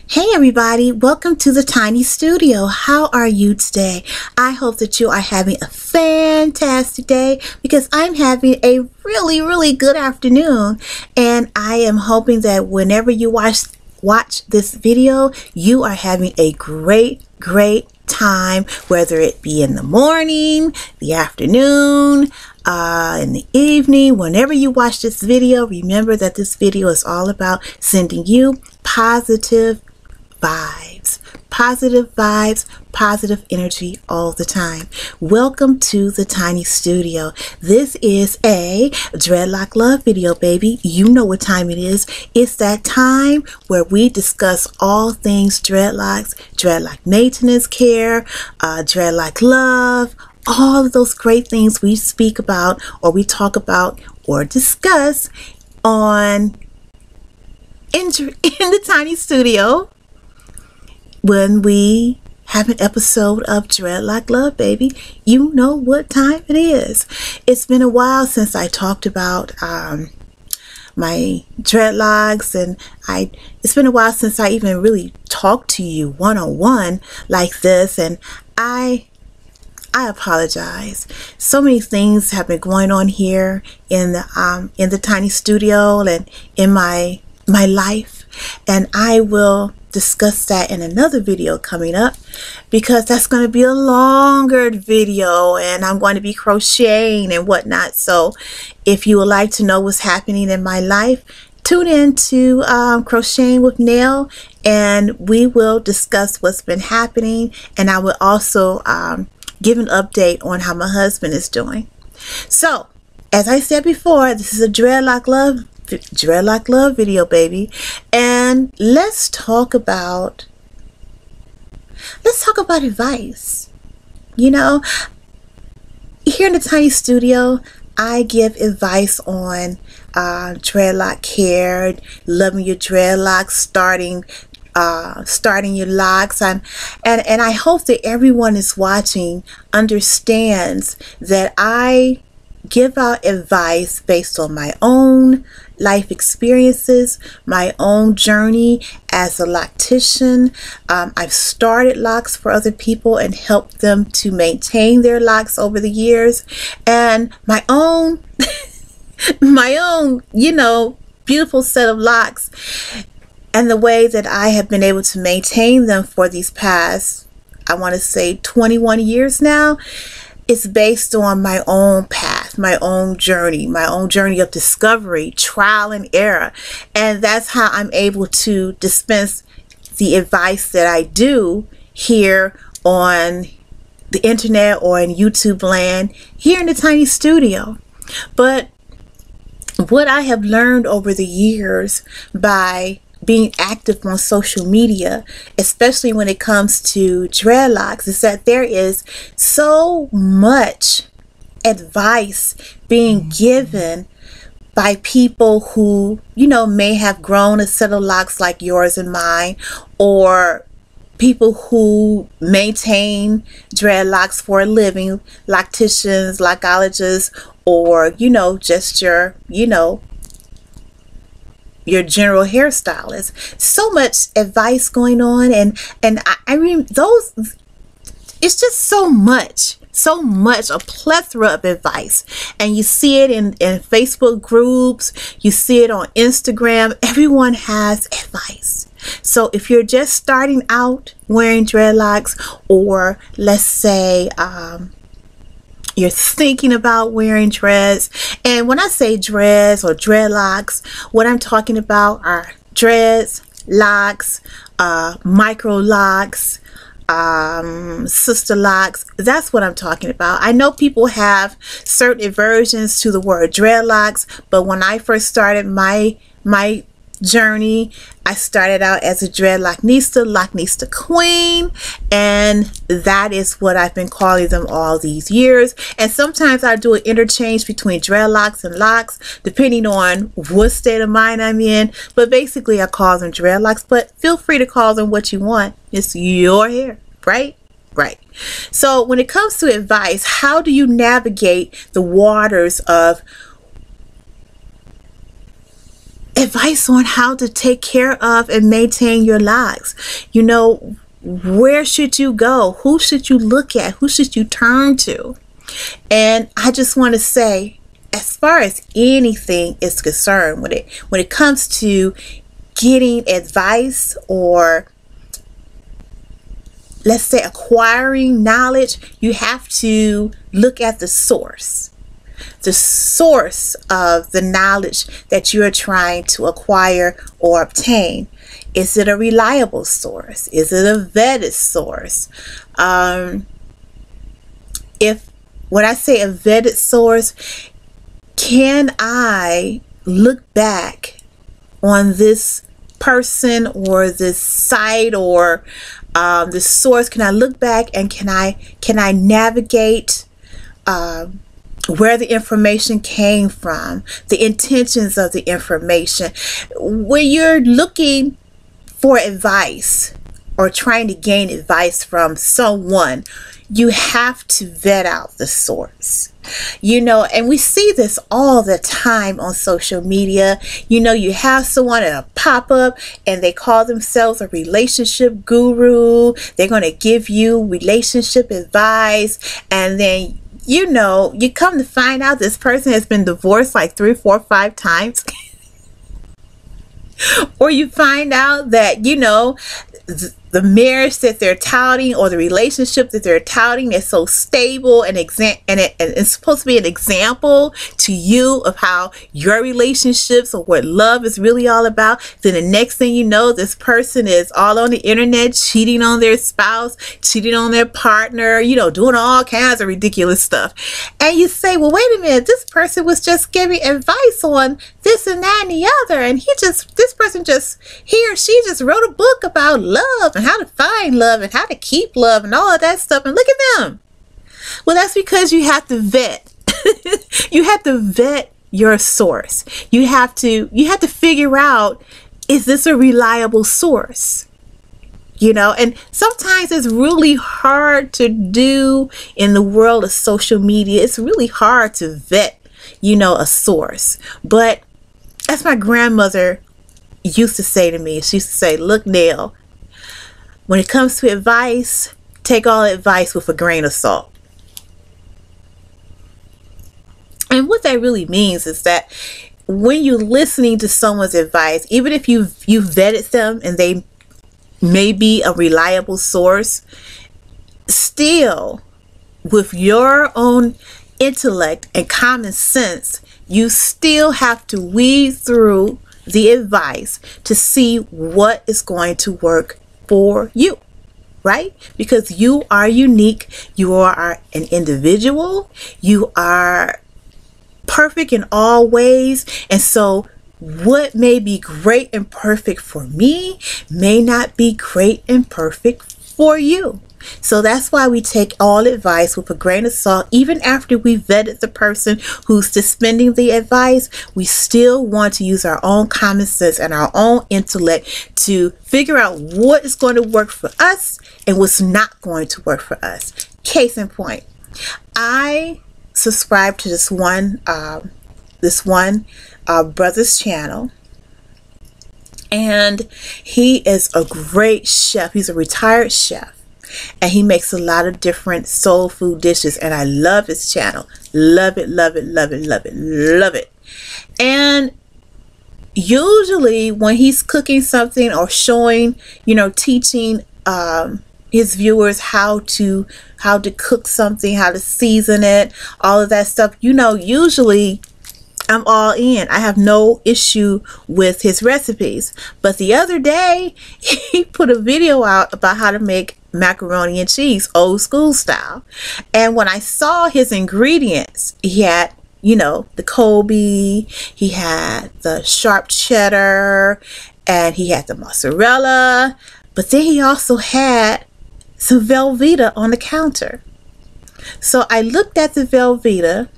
Hey everybody, welcome to the Tiny Studio. How are you today? I hope that you are having a fantastic day because I'm having a really good afternoon, and I am hoping that whenever you watch this video, you are having a great time, whether it be in the morning, the afternoon, in the evening. Whenever you watch this video, remember that this video is all about sending you positive vibes, positive energy all the time. Welcome to the Tiny Studio. This is a Dreadlock love video, baby. You know what time it is. It's that time where we discuss all things dreadlocks, dreadlock maintenance care, dreadlock love, all of those great things we speak about or we talk about or discuss in the Tiny Studio when we have an episode of Dreadlock Love, baby. You know what time it is. It's been a while since I talked about my dreadlocks, and it's been a while since I even really talked to you one-on-one like this, and I apologize. So many things have been going on here in the Tiny Studio and in my life, and I will discuss that in another video coming up because that's going to be a longer video, and I'm going to be crocheting and whatnot. So if you would like to know what's happening in my life, tune in to Crocheting with Nail, and we will discuss what's been happening, and I will also give an update on how my husband is doing. So as I said before, this is a Dreadlock love video, baby, and let's talk about advice. You know, here in the Tiny Studio, I give advice on dreadlock care, loving your dreadlocks, starting your locks. And I hope that everyone is watching understands that I give out advice based on my own life experiences, my own journey as a loctician. I've started locks for other people and helped them to maintain their locks over the years, and my own you know, beautiful set of locks, and the way that I have been able to maintain them for these past, I want to say 21 years now, it's based on my own path, my own journey of discovery, trial and error. And that's how I'm able to dispense the advice that I do here on the internet or in YouTube land, here in the Tiny Studio. But what I have learned over the years by being active on social media, especially when it comes to dreadlocks, is that there is so much advice being given by people who, you know, may have grown a set of locks like yours and mine, or people who maintain dreadlocks for a living, locticians, lockologists, or, you know, just your general hairstylist. So much advice going on, and I mean, it's just so much, a plethora of advice, and you see it in Facebook groups, you see it on Instagram. Everyone has advice. So if you're just starting out wearing dreadlocks, or let's say you're thinking about wearing dreads, and when I say dreads or dreadlocks, what I'm talking about are dreads, locks, micro locks, sister locks. That's what I'm talking about. I know people have certain aversions to the word dreadlocks, but when I first started my journey, I started out as a locknista queen, and that is what I've been calling them all these years. And sometimes I do an interchange between dreadlocks and locks depending on what state of mind I'm in, but basically I call them dreadlocks, but feel free to call them what you want. It's your hair, right? So when it comes to advice, how do you navigate the waters of advice on how to take care of and maintain your locks. You know, where should you go? Who should you look at? Who should you turn to? And I just want to say, as far as anything is concerned, when it comes to getting advice, or let's say acquiring knowledge, you have to look at the source of the knowledge that you're trying to acquire or obtain. Is it a reliable source? Is it a vetted source? When I say a vetted source, can I look back on this person or this site or this source? Can I look back and can I navigate where the information came from, the intentions of the information? When you're looking for advice or trying to gain advice from someone, you have to vet out the source. You know, and we see this all the time on social media. You know, you have someone that'll pop up and they call themselves a relationship guru. They're going to give you relationship advice, and then, you know, you come to find out this person has been divorced like 3, 4, 5 times. Or you find out that, you know, the marriage that they're touting or the relationship that they're touting is so stable and it's supposed to be an example to you of how your relationships or what love is really all about. Then the next thing you know, this person is all on the internet cheating on their spouse, cheating on their partner, you know, doing all kinds of ridiculous stuff. And you say, well, wait a minute, this person was just giving advice on this and that and the other, and this person he or she just wrote a book about love and how to find love and how to keep love and all of that stuff, and look at them. Well, that's because you have to vet. You have to vet your source. You have to figure out, is this a reliable source? You know, and sometimes it's really hard to do in the world of social media. It's really hard to vet, you know, a source. But as my grandmother used to say to me, she used to say, look, Nell, when it comes to advice, take all advice with a grain of salt. And what that really means is that when you're listening to someone's advice, even if you've vetted them and they may be a reliable source, still, with your own intellect and common sense, you still have to weed through the advice to see what is going to work for you, right? Because you are unique. You are an individual. You are perfect in all ways. And so what may be great and perfect for me may not be great and perfect for you. So that's why we take all advice with a grain of salt. Even after we vetted the person who's dispensing the advice, we still want to use our own common sense and our own intellect to figure out what is going to work for us and what's not going to work for us. Case in point, I subscribe to this one brother's channel, and he is a great chef. He's a retired chef. And he makes a lot of different soul food dishes, and I love his channel. Love it, love it, love it, love it, love it. And usually when he's cooking something or showing, you know, teaching his viewers how to cook something, how to season it, all of that stuff, you know, usually I'm all in. I have no issue with his recipes. But the other day, he put a video out about how to make macaroni and cheese, old school style. And when I saw his ingredients, he had, you know, the Colby, he had the sharp cheddar, and he had the mozzarella. But then he also had some Velveeta on the counter. So I looked at the Velveeta,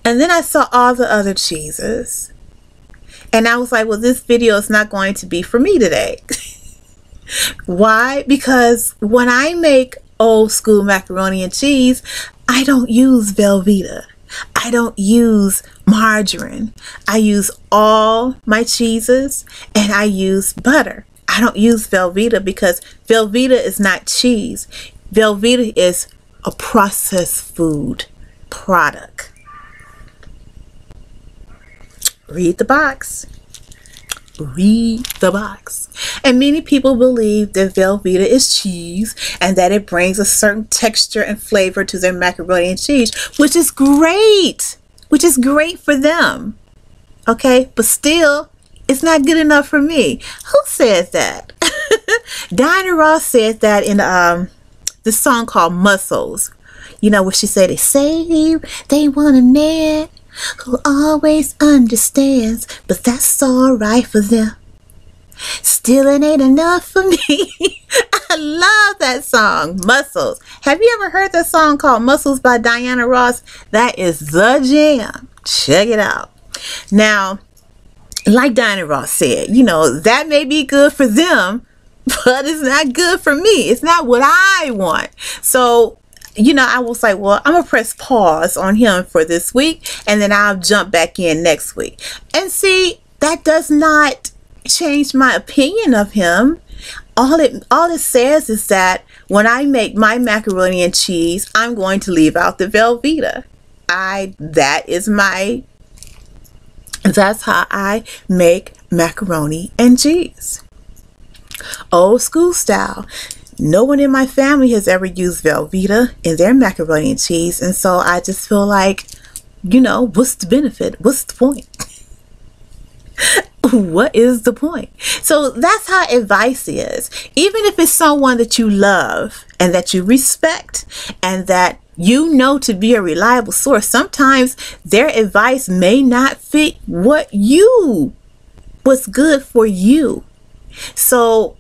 and then I saw all the other cheeses, and I was like, well, this video is not going to be for me today. Why? Because when I make old school macaroni and cheese, I don't use Velveeta. I don't use margarine. I use all my cheeses and I use butter. I don't use Velveeta because Velveeta is not cheese. Velveeta is a processed food product. Read the box. Read the box. And many people believe that Velveeta is cheese and that it brings a certain texture and flavor to their macaroni and cheese, which is great. Which is great for them. Okay, but still, it's not good enough for me. Who said that? Diana Ross said that in this song called Muscles. You know, where she said, they say they want a man who always understands, but that's all right for them. Still, it ain't enough for me. I love that song, Muscles. Have you ever heard that song called Muscles by Diana Ross? That is the jam. Check it out. Now, like Diana Ross said, you know, that may be good for them, but it's not good for me. It's not what I want. So, you know, I was like, well, I'm going to press pause on him for this week, and then I'll jump back in next week. And see, that does not change my opinion of him. All it says is that when I make my macaroni and cheese, I'm going to leave out the Velveeta. That's how I make macaroni and cheese. Old school style. No one in my family has ever used Velveeta in their macaroni and cheese, and so I just feel like, you know, what's the benefit? What's the point? What is the point? So that's how advice is. Even if it's someone that you love and that you respect and that you know to be a reliable source, sometimes their advice may not fit what's good for you. So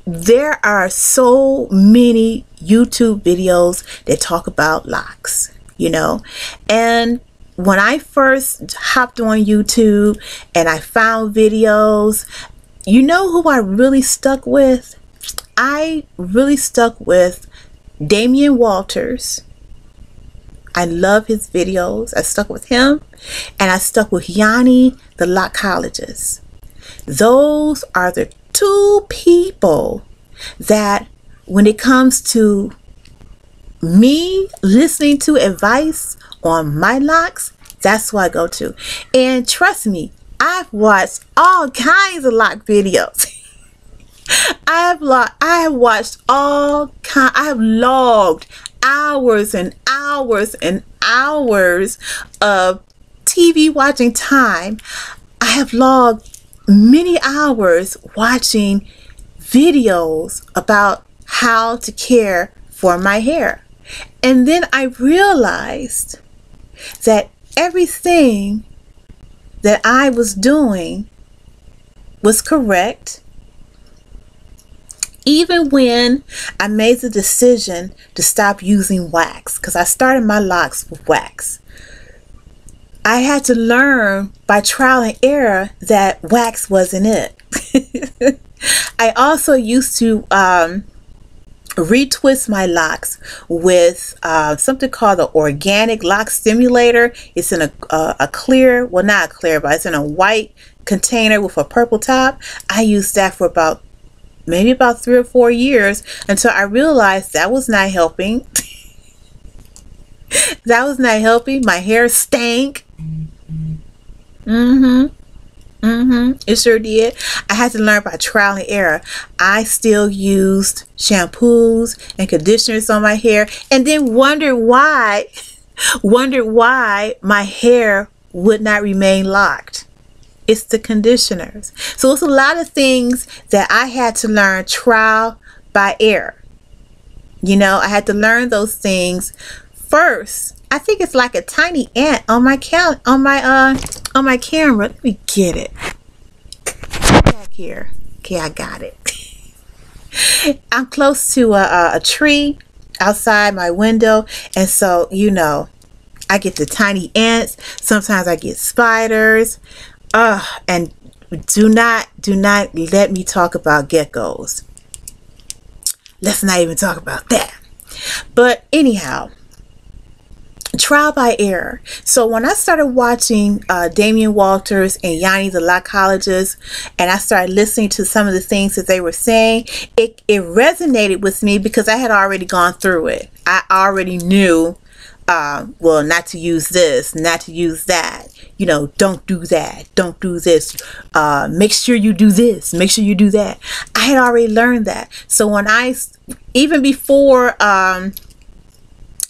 there are so many YouTube videos that talk about locks, you know, and when I first hopped on YouTube and I found videos, you know who I really stuck with? I really stuck with Damian Walters. I love his videos. I stuck with him, and I stuck with Yanni the Lockologist. Those are the two people that, when it comes to me listening to advice on my locks, that's what I go to. And trust me, I've watched all kinds of lock videos. I have watched all kinds. I have logged hours and hours and hours of TV watching time. I have logged many hours watching videos about how to care for my hair. And then I realized that everything that I was doing was correct. Even when I made the decision to stop using wax, because I started my locks with wax, I had to learn by trial and error that wax wasn't it. I also used to retwist my locks with something called the organic lock stimulator. It's in a clear, well, not a clear, but it's in a white container with a purple top. I used that for maybe about 3 or 4 years until I realized that was not helping. That was not helping. My hair stank. It sure did. I had to learn by trial and error. I still used shampoos and conditioners on my hair, and then wondered why my hair would not remain locked. It's the conditioners. So it's a lot of things that I had to learn trial by error. You know, I had to learn those things first. I think it's like a tiny ant on my camera. Let me get it. Back here. Okay, I got it. I'm close to a tree outside my window, and so, you know, I get the tiny ants. Sometimes I get spiders. And do not let me talk about geckos. Let's not even talk about that. But anyhow, trial by error. So when I started watching Damian Walters and Yanni the Lockologist, and I started listening to some of the things that they were saying, it resonated with me because I had already gone through it. I already knew, well, not to use this, not to use that. You know, don't do that. Don't do this. Make sure you do this. Make sure you do that. I had already learned that. So when even before, well,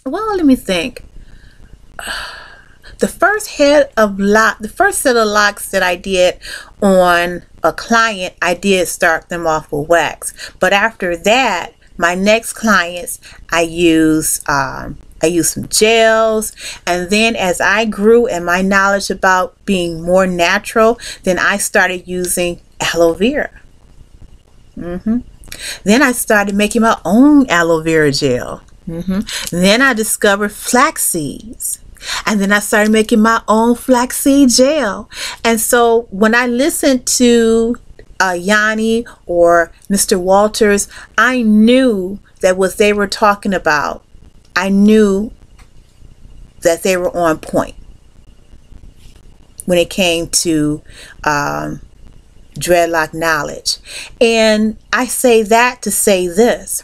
let me think. The first set of locks that I did on a client, I did start them off with wax. But after that, my next clients, I used some gels, and then as I grew in my knowledge about being more natural, then I started using aloe vera. Then I started making my own aloe vera gel. Then I discovered flax seeds, and then I started making my own flaxseed gel. And so when I listened to Yanni or Mr. Walters, I knew that what they were talking about, I knew that they were on point when it came to dreadlock knowledge. And I say that to say this.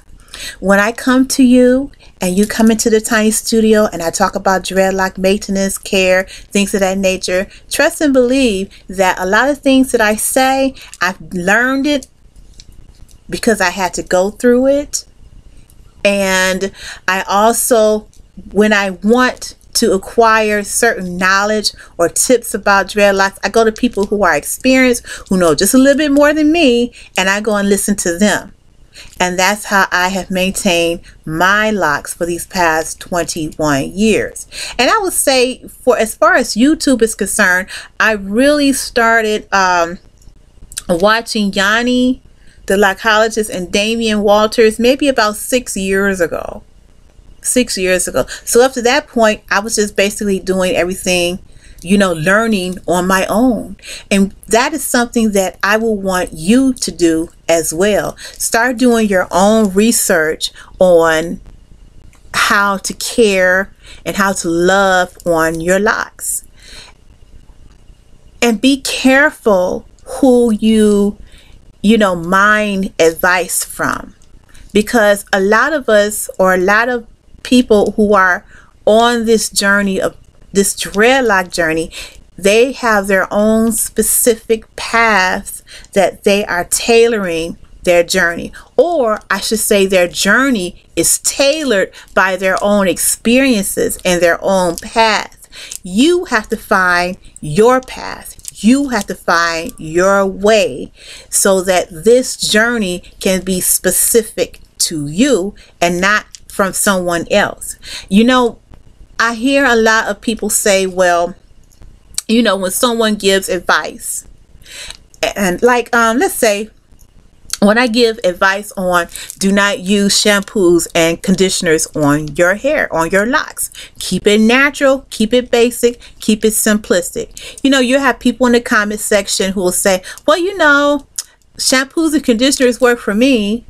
When I come to you and you come into the tiny studio and I talk about dreadlock maintenance, care, things of that nature, trust and believe that a lot of things that I say, I've learned it because I had to go through it. And I also, when I want to acquire certain knowledge or tips about dreadlocks, I go to people who are experienced, who know just a little bit more than me, and I go and listen to them. And that's how I have maintained my locks for these past 21 years. And I would say, for as far as YouTube is concerned, I really started watching Yanni the Lockologist and Damian Walters maybe about 6 years ago. 6 years ago. So up to that point, I was just basically doing everything, you know, learning on my own. And that is something that I will want you to do as well. Start doing your own research on how to care and how to love on your locks. And be careful who you know, mine advice from. Because a lot of us, or a lot of people who are on this journey of this dreadlock journey, they have their own specific paths that they are tailoring their journey, or I should say their journey is tailored by their own experiences and their own path. You have to find your path. You have to find your way so that this journey can be specific to you and not from someone else. You know, I hear a lot of people say, well, you know, when someone gives advice, and like, let's say when I give advice on do not use shampoos and conditioners on your hair, on your locks. Keep it natural, keep it basic, keep it simplistic. You know, you have people in the comment section who will say, well, you know, shampoos and conditioners work for me,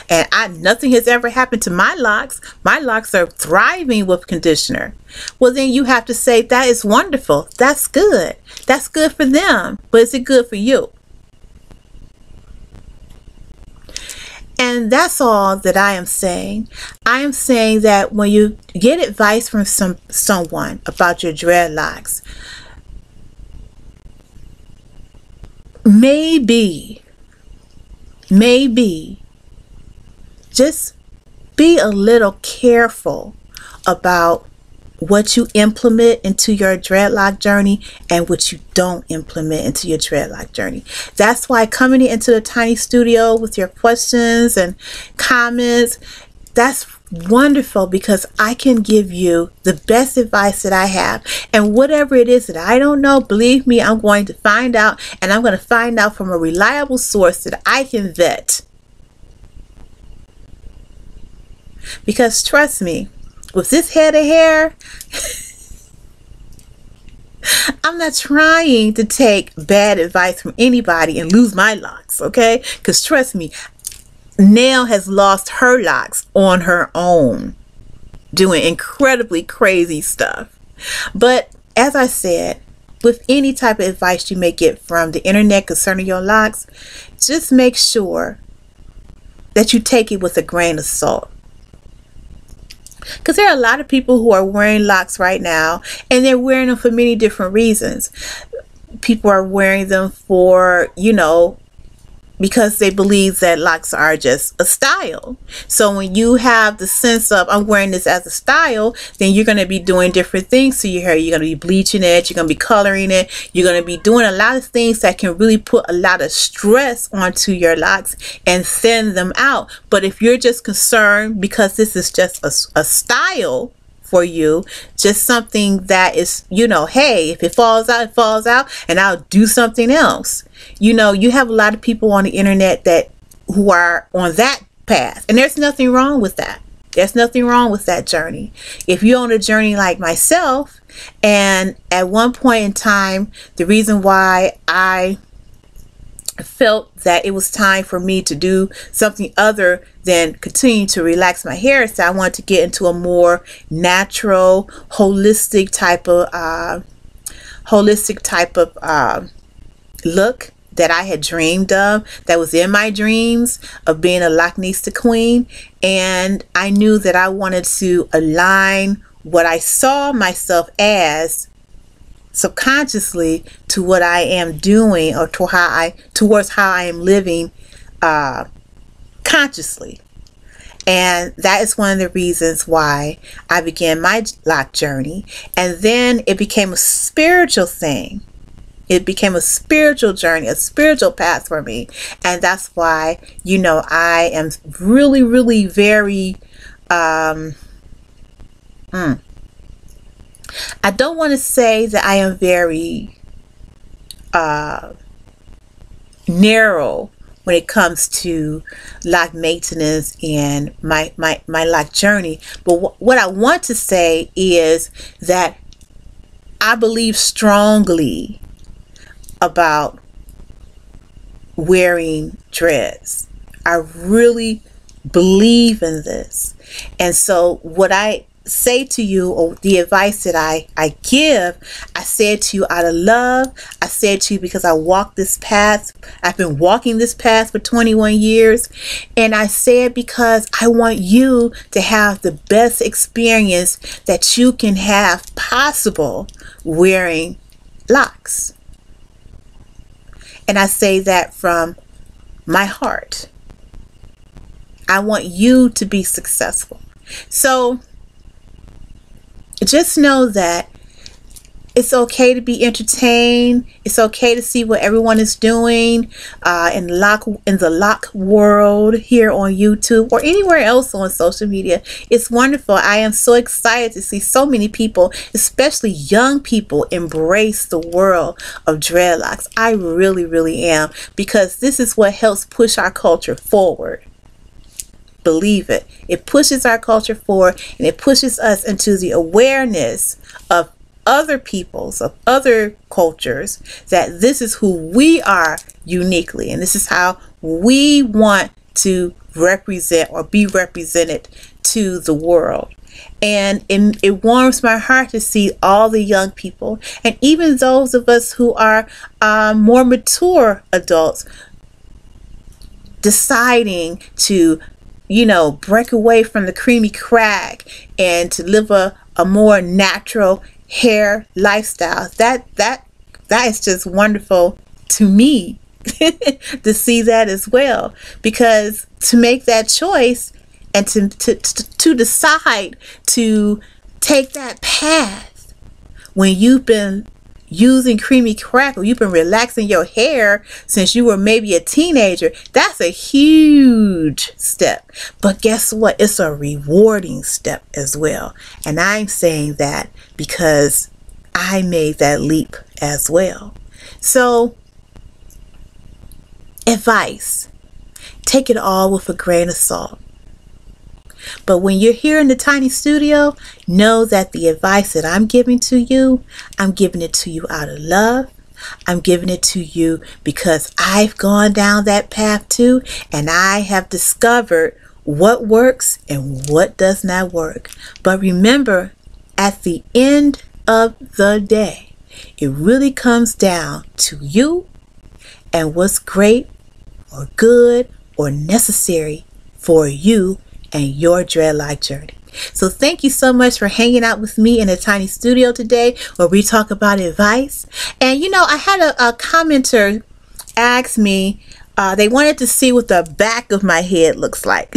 and nothing has ever happened to my locks. My locks are thriving with conditioner. Well, then you have to say, that is wonderful. That's good. That's good for them. But is it good for you? And that's all that I am saying. I am saying that when you get advice from someone about your dreadlocks, maybe, just be a little careful about what you implement into your dreadlock journey and what you don't implement into your dreadlock journey. That's why coming into the tiny studio with your questions and comments, that's wonderful, because I can give you the best advice that I have. And whatever it is that I don't know, believe me, I'm going to find out, and I'm going to find out from a reliable source that I can vet. Because trust me, with this head of hair, I'm not trying to take bad advice from anybody and lose my locks, okay? Because trust me, Nell has lost her locks on her own. doing incredibly crazy stuff. But as I said, with any type of advice you may get from the internet concerning your locks, just make sure that you take it with a grain of salt. Because there are a lot of people who are wearing locks right now, and they're wearing them for many different reasons. People are wearing them for, you know, because they believe that locks are just a style. So when you have the sense of, I'm wearing this as a style, then you're going to be doing different things to your hair. You're going to be bleaching it. You're going to be coloring it. You're going to be doing a lot of things that can really put a lot of stress onto your locks and thin them out. But if you're just concerned because this is just a style for you, just something that is, you know, hey, if it falls out, it falls out, and I'll do something else. You know, you have a lot of people on the internet that who are on that path, and there's nothing wrong with that. There's nothing wrong with that journey. If you're on a journey like myself, and at one point in time, the reason why I felt that it was time for me to do something other than continue to relax my hair, so I wanted to get into a more natural, holistic type of look that I had dreamed of, that was in my dreams of being a Locknista queen. And I knew that I wanted to align what I saw myself as subconsciously to what I am doing, or towards how I am living consciously. And that is one of the reasons why I began my lock journey. And then it became a spiritual thing. It became a spiritual journey, a spiritual path for me. And that's why, you know, I am really, really very I don't want to say that I am very narrow when it comes to lock maintenance and my lock journey. But what I want to say is that I believe strongly about wearing dreads. I really believe in this. And so what I say to you, or the advice that I give, I say it to you out of love. I say it to you because I walked this path. I've been walking this path for 21 years. And I say it because I want you to have the best experience that you can have possible wearing locks. And I say that from my heart. I want you to be successful. So just know that it's okay to be entertained. It's okay to see what everyone is doing in the lock world here on YouTube or anywhere else on social media. It's wonderful. I am so excited to see so many people, especially young people, embrace the world of dreadlocks. I really, really am, because this is what helps push our culture forward. Believe it. It pushes our culture forward, and it pushes us into the awareness of other peoples, of other cultures, that this is who we are uniquely, and this is how we want to represent or be represented to the world. And it warms my heart to see all the young people, and even those of us who are more mature adults, deciding to, you know, break away from the creamy crack and to live a more natural hair lifestyle. That is just wonderful to me to see that as well, because to make that choice and to decide to take that path when you've been using creamy crack, or you've been relaxing your hair since you were maybe a teenager, that's a huge step. But guess what? It's a rewarding step as well. And I'm saying that because I made that leap as well. So, advice: take it all with a grain of salt. But when you're here in the tiny studio, know that the advice that I'm giving to you, I'm giving it to you out of love. I'm giving it to you because I've gone down that path too, and I have discovered what works and what does not work. But remember, at the end of the day, it really comes down to you and what's great or good or necessary for you and your dreadlock journey. So thank you so much for hanging out with me in a tiny studio today where we talk about advice. And you know, I had a commenter ask me, they wanted to see what the back of my head looks like.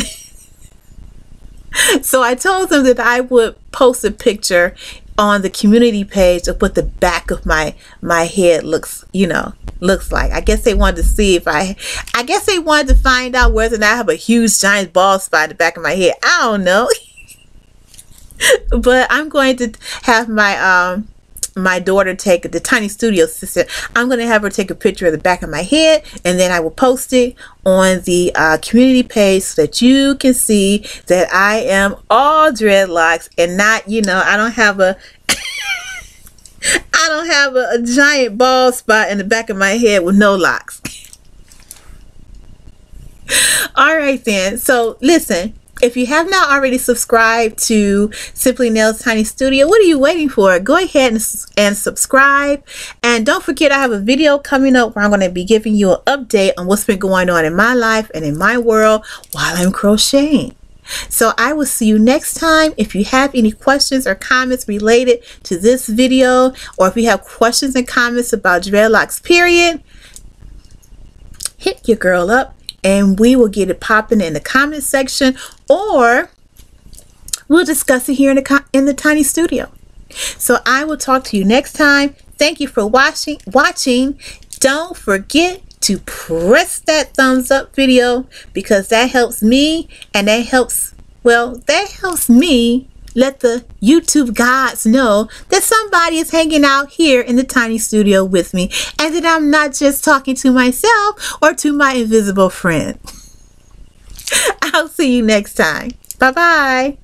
So I told them that I would post a picture on the community page of what the back of my head looks, looks like. I guess they wanted to see if I guess they wanted to find out whether or not I have a huge giant bald spot in the back of my head. I don't know. But I'm going to have my my daughter take the tiny studio sister. I'm going to have her take a picture of the back of my head, and then I will post it on the community page so that you can see that I am all dreadlocks and not, I don't have a I don't have a giant bald spot in the back of my head with no locks. All right then. So listen. If you have not already subscribed to Simply Nails Tiny Studio, what are you waiting for? Go ahead and subscribe. And don't forget, I have a video coming up where I'm going to be giving you an update on what's been going on in my life and in my world while I'm crocheting. So I will see you next time. If you have any questions or comments related to this video, or if you have questions and comments about dreadlocks period, hit your girl up. And we will get it popping in the comment section, or we'll discuss it here in the tiny studio. So I will talk to you next time. Thank you for watching. Don't forget to press that thumbs up video, because that helps me, and that helps me let the YouTube gods know that somebody is hanging out here in the tiny studio with me, and that I'm not just talking to myself or to my invisible friend. I'll see you next time. Bye-bye.